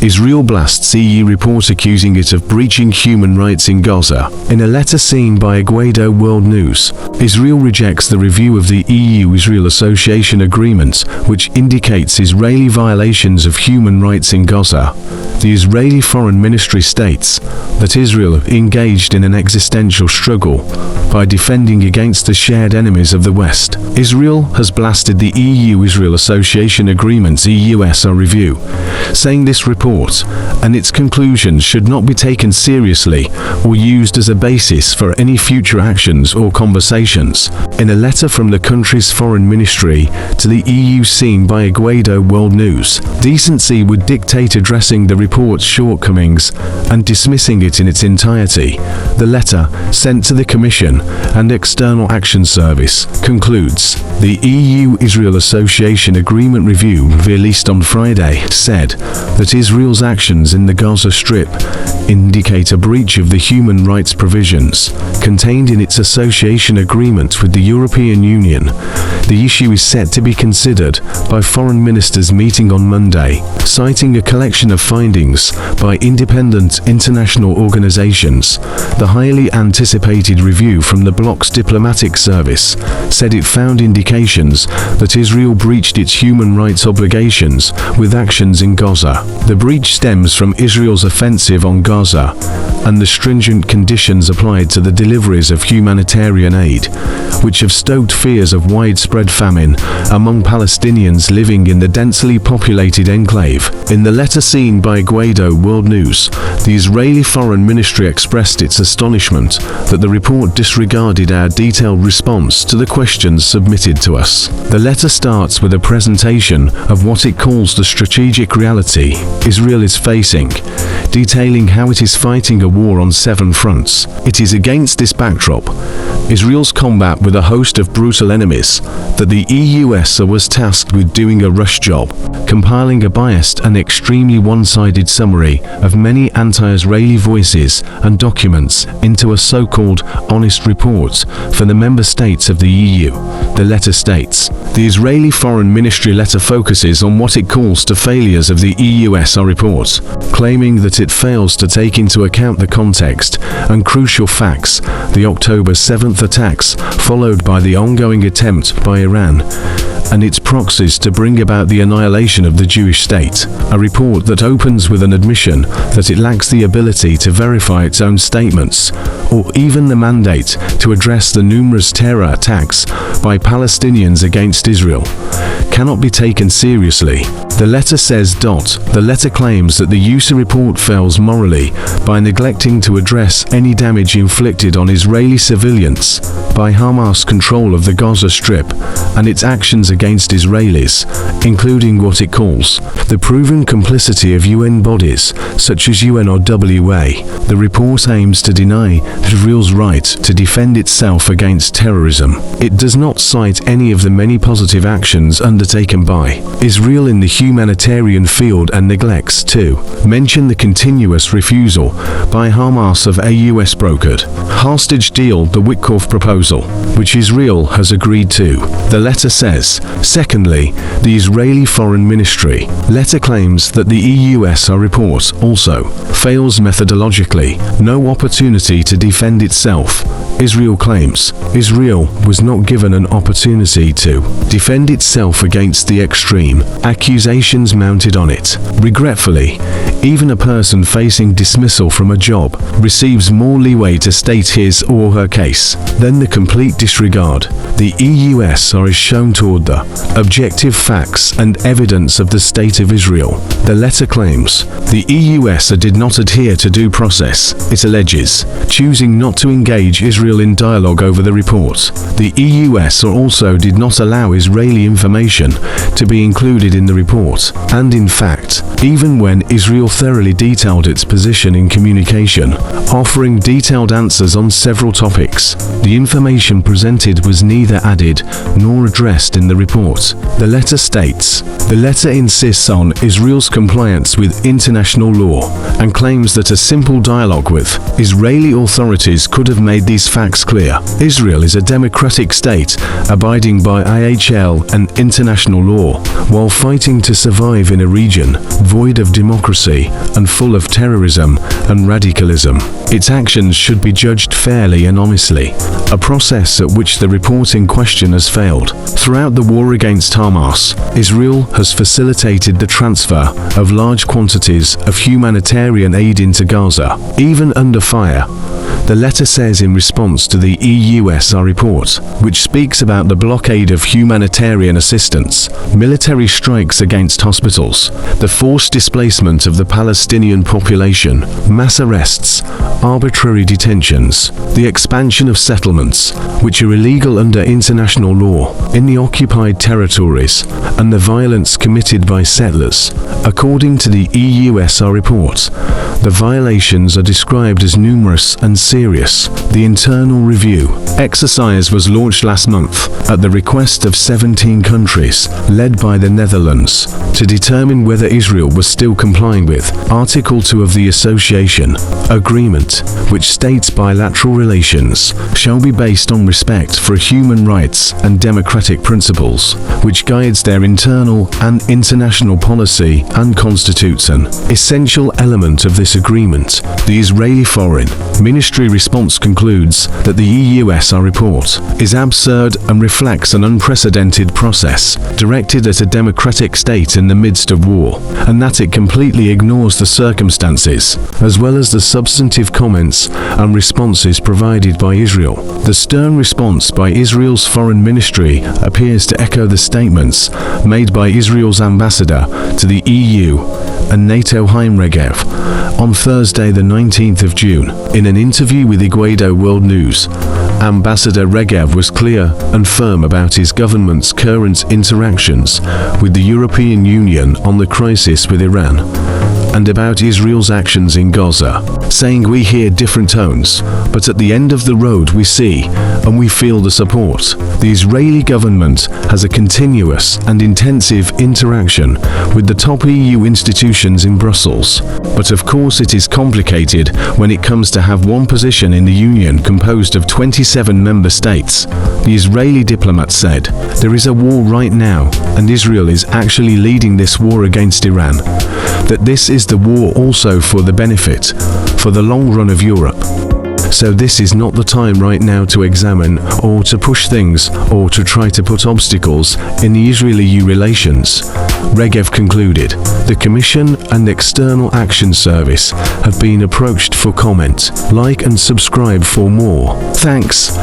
Israel blasts EU report accusing it of breaching human rights in Gaza. In a letter seen by Iguedo World News, Israel rejects the review of the EU-Israel Association Agreement, which indicates Israeli violations of human rights in Gaza. The Israeli Foreign Ministry states that Israel engaged in an existential struggle by defending against the shared enemies of the West. Israel has blasted the EU-Israel Association Agreement's EUSR review, saying this report and its conclusions should not be taken seriously or used as a basis for any future actions or conversations. In a letter from the country's foreign ministry to the EU seen by Iguedo World News, Decency would dictate addressing the report's shortcomings and dismissing it in its entirety. The letter, sent to the Commission and External Action Service, concludes, the EU-Israel Association Agreement review released on Friday said that Israel's actions in the Gaza Strip indicate a breach of the human rights provisions contained in its association agreement with the European Union. The issue is set to be considered by foreign ministers meeting on Monday, citing a collection of findings by independent international organizations. The highly anticipated review from the bloc's diplomatic service said it found indications that Israel breached its human rights obligations with actions in Gaza. The breach stems from Israel's offensive on Gaza and the stringent conditions applied to the deliveries of humanitarian aid, which have stoked fears of widespread famine among Palestinians living in the densely populated enclave. In the letter seen by Iguedo World News, the Israeli Foreign Ministry expressed its astonishment that the report disregarded our detailed response to the questions submitted to us. The letter starts with a presentation of what it calls the strategic reality Israel is facing, detailing how it is fighting a war on 7 fronts. It is against this backdrop, Israel's combat with a host of brutal enemies, that the EUSR was tasked with doing a rush job, compiling a biased and extremely one-sided summary of many anti-Israeli voices and documents into a so-called honest report for the member states of the EU. The letter states, the Israeli Foreign Ministry letter focuses on what it calls the failures of the EUSR report, claiming that it fails to take into account the context and crucial facts, the October 7th attacks, followed by the ongoing attempt by Iran and its proxies to bring about the annihilation of the Jewish state. A report that opens with an admission that it lacks the ability to verify its own statements, or even the mandate to address the numerous terror attacks by Palestinians against Israel, cannot be taken seriously. The letter says, the letter claims that the EUSR report fails morally by neglecting to address any damage inflicted on Israeli civilians by Hamas' control of the Gaza Strip and its actions against Israelis, including what it calls the proven complicity of UN bodies such as UNRWA. The report aims to deny Israel's right to defend itself against terrorism. It does not cite any of the many positive actions undertaken by Israel in the humanitarian field and neglects to mention the continuous refusal by Hamas of a US-brokered hostage deal, the Witkoff proposal, which Israel has agreed to. The letter says, secondly, the Israeli Foreign Ministry letter claims that the EUSR report also fails methodologically, no opportunity to defend itself. Israel claims Israel was not given an opportunity to defend itself against the extreme accusations mounted on it. Regretfully, even a person facing dismissal from a job receives more leeway to state his or her case than the complete disregard the EUSR is shown toward the objective facts and evidence of the State of Israel. The letter claims the EUSR did not adhere to due process. It alleges choosing not to engage Israel in dialogue over the report. The EUSR also did not allow Israeli information to be included in the report, and in fact, even when Israel thoroughly detailed its position in communication, offering detailed answers on several topics, the information presented was neither added nor addressed in the report. The letter states, "The letter insists on Israel's compliance with international law and claims that a simple dialogue with Israeli authorities could have made these facts clear. Israel is a democratic state, abiding by IHL and international law, while fighting to survive in a region void of democracy and full of terrorism and radicalism. Its actions should be judged fairly and honestly, a process at which the report in question has failed. Throughout the war against Hamas, Israel has facilitated the transfer of large quantities of humanitarian aid into Gaza, even under fire." The letter says in response to the EUSR report, which speaks about the blockade of humanitarian assistance, military strikes against hospitals, the forced displacement of the Palestinian population, mass arrests, arbitrary detentions, the expansion of settlements, which are illegal under international law, in the occupied territories, and the violence committed by settlers. According to the EUSR report, the violations are described as numerous and serious. The internal review exercise was launched last month at the request of 17 countries, led by the Netherlands, to determine whether Israel was still complying with Article 2 of the Association Agreement, which states bilateral relations shall be based on respect for human rights and democratic principles, which guides their internal and international policy and constitutes an essential element of this agreement. The Israeli Foreign Ministry response concludes that the EUSR report is absurd and reflects an unprecedented process directed at a democratic state in the midst of war, and that it completely ignores the circumstances, as well as the substantive comments and responses provided by Israel. The stern response by Israel's Foreign Ministry appears to echo the statements made by Israel's ambassador to the EU and NATO Haim Regev on Thursday the 19th of June. In an interview with Iguedo World News, Ambassador Regev was clear and firm about his government's current interactions with the European Union on the crisis with Iran and about Israel's actions in Gaza, saying, "We hear different tones, but at the end of the road we see and we feel the support. The Israeli government has a continuous and intensive interaction with the top EU institutions in Brussels. But of course it is complicated when it comes to have one position in the Union composed of 27 member states." The Israeli diplomat said, "There is a war right now, and Israel is actually leading this war against Iran. That this is the war also for the benefit, for the long run of Europe. So this is not the time right now to examine or to push things or to try to put obstacles in the Israeli-EU relations." Regev concluded, "The Commission and External Action Service have been approached for comment. Like and subscribe for more. Thanks.